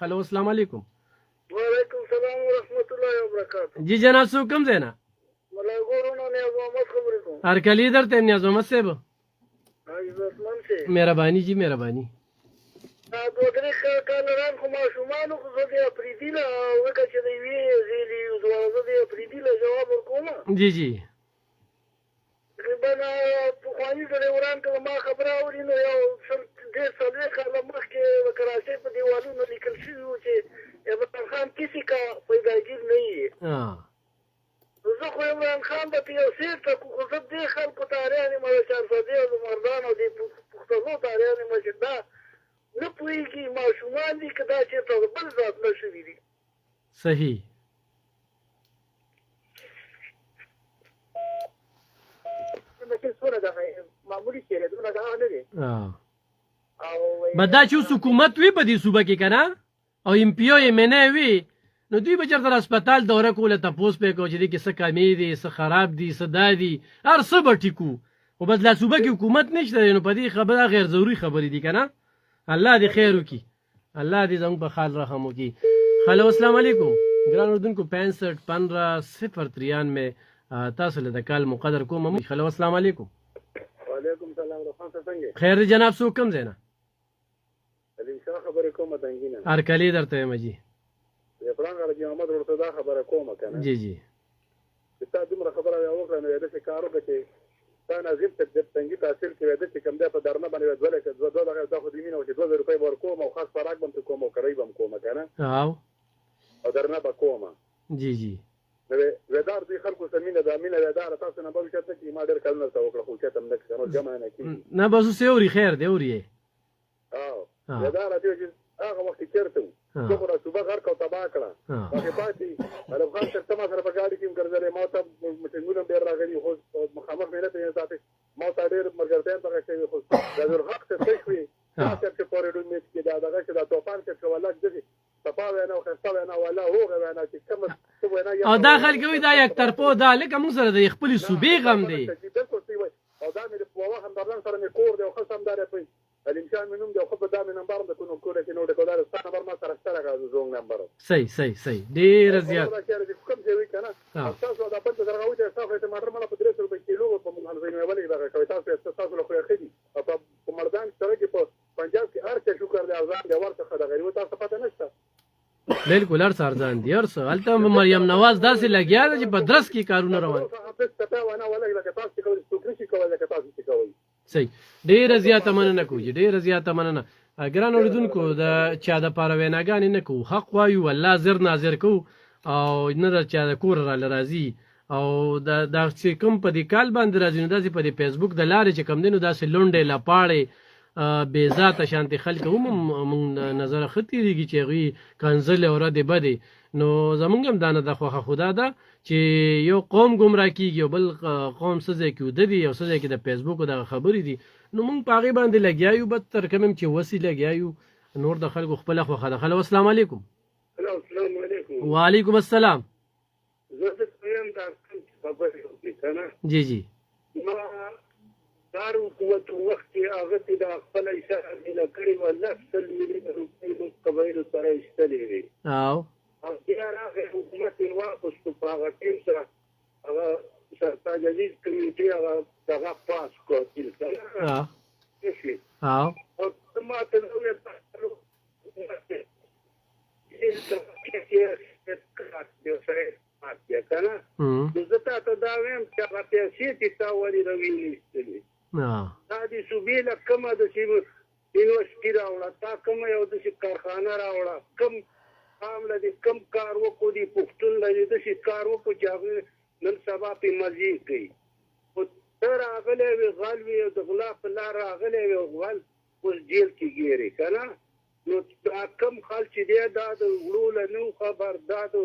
हेलो अस्सलाम वालेकुम। वालेकुम सलाम वरहमतुल्लाहि वबरकातुहू। जी जनाब सो कम देना मलाई गोरोना ने मोहम्मद खबर को हर कली इधर ते न्याज मोहम्मद साहब इज्जतमंद से मेहरबानी जी मेहरबानी। दो درې کالران خو ماشومانو خو زه د افریدي له وکه چې د یوې زیلي دوه زه د افریدي له جواب ورکوم. जी जी تقریبا پخواني ډریوران که ما خبره اوري نو یو ډېر څلوېښت کاله مخکې د کراچۍ په دیوالونو لیکل شوي وو چې عمران خان کسی کا پیداگیر نہیں ہے. زه خو عمران خان به په یو سیر ته خو زه دې خلکو تاریان یم د چارسدې او د مردانو د پښتنو تاریان یم چې دا نه پوهېږي ماشومان دي که دا چېرته د بل ذات نه شوي دي. صحیح معمولي سیرېدونه دا نه دي. بدا چې اوس حکومت وي په دې صوبه کې که نه او ایم پی او ایم ان ای وي نو دوی به چېرته هسپتال دوره کوله تپوس به یې کوو چې دې کې څه کمې دي څه خراب دي څه دا دي هر څه به ټیکو خو بس لا صوبه کې حکومت نشته دی نو په دې خبره غیر ضروري خبرې دي که نه. الله دې خیر وکړي الله دې زموږ په خال رحم وکړي. هلو السلام علیکم ګران اردوونکو 65 15 093 تاسو له د کال مقدر کوم. هلو السلام علیکم. وعلیکم سلام رحمان صاحب څنګه خیر دی جناب څوک کوم ځای نه علیم شاه خبرې کومه تنګینه هرکلي درته یم جي د پلان غرض محمد ورته دا خبره کومه که نه جی جی چې تا دومره خبره وکړه نو داسې کار وکړه چې تا نظیم ته د تنګي تحصیل کې واده چې کوم دی په درنه باندې دوه دغه دا خو د مینه و چې 2000 روپۍ به ورکوم او خاص خوراک به هم کوم او کرۍ به هم کومه که نه او درنه به کومه جی جی نو ودار دوی خلکو سره مینه ده مینه ودار تاسو نه به وچت نه کړي ما ډېر کلونه ورته وکړه خو وچت هم نه کړي نو جمع نه کېږي نه بس اوس یې اوري خیر دی اوري یې ودار دی چې هغه وخت چېرته وو زه خو را صوبه غرق او تباه کړه باقې پاتې علم خان صاحب ته ما سره په ګاډي کې هم ګرځېدلی ما ته میټینګونه هم ډېر راغلي خو مخامخ مې نه پېژنې ساتي ما ته ډېر ملګرتیا هم دغه شوي خو رضالحق صاحب څه شوي دا صاحب چې پورې میچ کې دا دغه چې دا توپان صاحب چې والله داسې صفا وینا او ښایسته وینا والله هغه وینا چې کومه څه وینا او دا خلک وایي دا یک طرفو دا لکه موږ سره د خپلې صوبې غم دی بلکل صحیح وایي او دا مې د پوهه همدردان سره مې کور دی او ښه همدار یې علیم شاه مې نوم دی او ښه په دا مې نمبر هم د کوم کور کې نو د کودار ستا نمبر ما سره شته لکه زونګ نمبر صحیح صحیح صحیح ډېره زیات کوم ځای وي که نه تاسو دا بل ته درغه وچې تاسو ټماټر مله په 300 روپۍ کیلو په مغلزینو ولې دغه کوي تاسو له خو یې ښه دي په مردان سره کې په پنجاب کې هر څه شکر دی ارزان دی ورڅخه د غریبو تاسو پته نشته بالکل هر څه ارزان دي هر څه هلته مریم نواز داسې لګیا ده چې په درس کې کارونه روان صحیح ډېره زیاته مننه کوو چې ډېره زیاته مننه ګران اورېدونکو د چا دپاره ویناګانې نه کوو حق وایو الله زر ناظر کوو او نه د چا د کور راله راځي او دا چې کوم په دې کال باندې راځي نو داسې په دې فیسبوک د لارې چې کوم دی نو داسې لونډې لپاړې بې ذاته شانتې خلک هم مونږ نظره ښه تېرېږي چې هغوی کنځلې او ردې بدې نو زمونږ هم دا نه ده خوښه خو دا ده چې یو قوم ګمراه کېږي او بل قوم څه ځای کې وده دي او څه ځای کې د فیسبوک دغه خبرې دي نو مونږ په هغې باندې لګیا یو بد تر کوم چې وسې لګیا یو نور د خلکو خپله خوښه ده. هلو السلام علیکم. السلام علیکم. وعلیکم السلام. زه درته وایم دا خبرې وکړې که نه جی جی ما دار حکومت وخت کې هغه ته د خپله اشاره میله کړې وه 100 میلیونه روپۍ موږ قبایلو سره ایستلې وې او بیا راغی حکومت یې واخیستو په هغه ټیم سره هغه سرتاج عزیز کمیټې هغه دغه پاس کړو بل که نه او ته ما ته نه ویل که نه نو زه تا ته دا ویم چې هغه پیسې چې تا ولې راویلې ایستلې دا د صوبې له کومه داسې یونیورسټي راوړه تا کومه یو داسې کارخانه راوړه کوم عام له دې کم کار وکړو دې پښتون له دې داسې کار وکړو چې هغه نن سبا پرې مزې کوي خو ته راغلی وې غل وې او د غلا په لار راغلی وې او غل اوس جیل کې ګیرې که نه نو دا کم خل چې دی دا د وړو له نه خبر دا د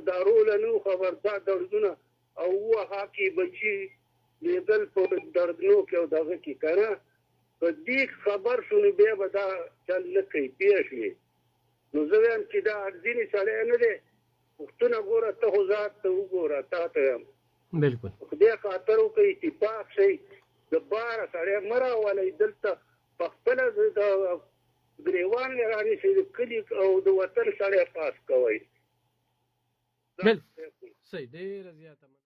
دارو له نه خبر دا دردونه او وهغه کې بچي لیدل په دردنو کې او دغه کې که نه که دې خبر شو نو بیا به دا چل نه کوي پوه شوې نو زه وایم چې دا ځینې سړی نه دی پوښتنه ګوره ته خو ذات ته وګوره تا ته یم بالکل خدای خاطر وکړئ اتفاق شئ د باره سړی مه راولئ دلته په خپله د ګریوان مې رانیسي د کلي او د وطن سړی پاس کوئ بل صحیح ډېره زیاته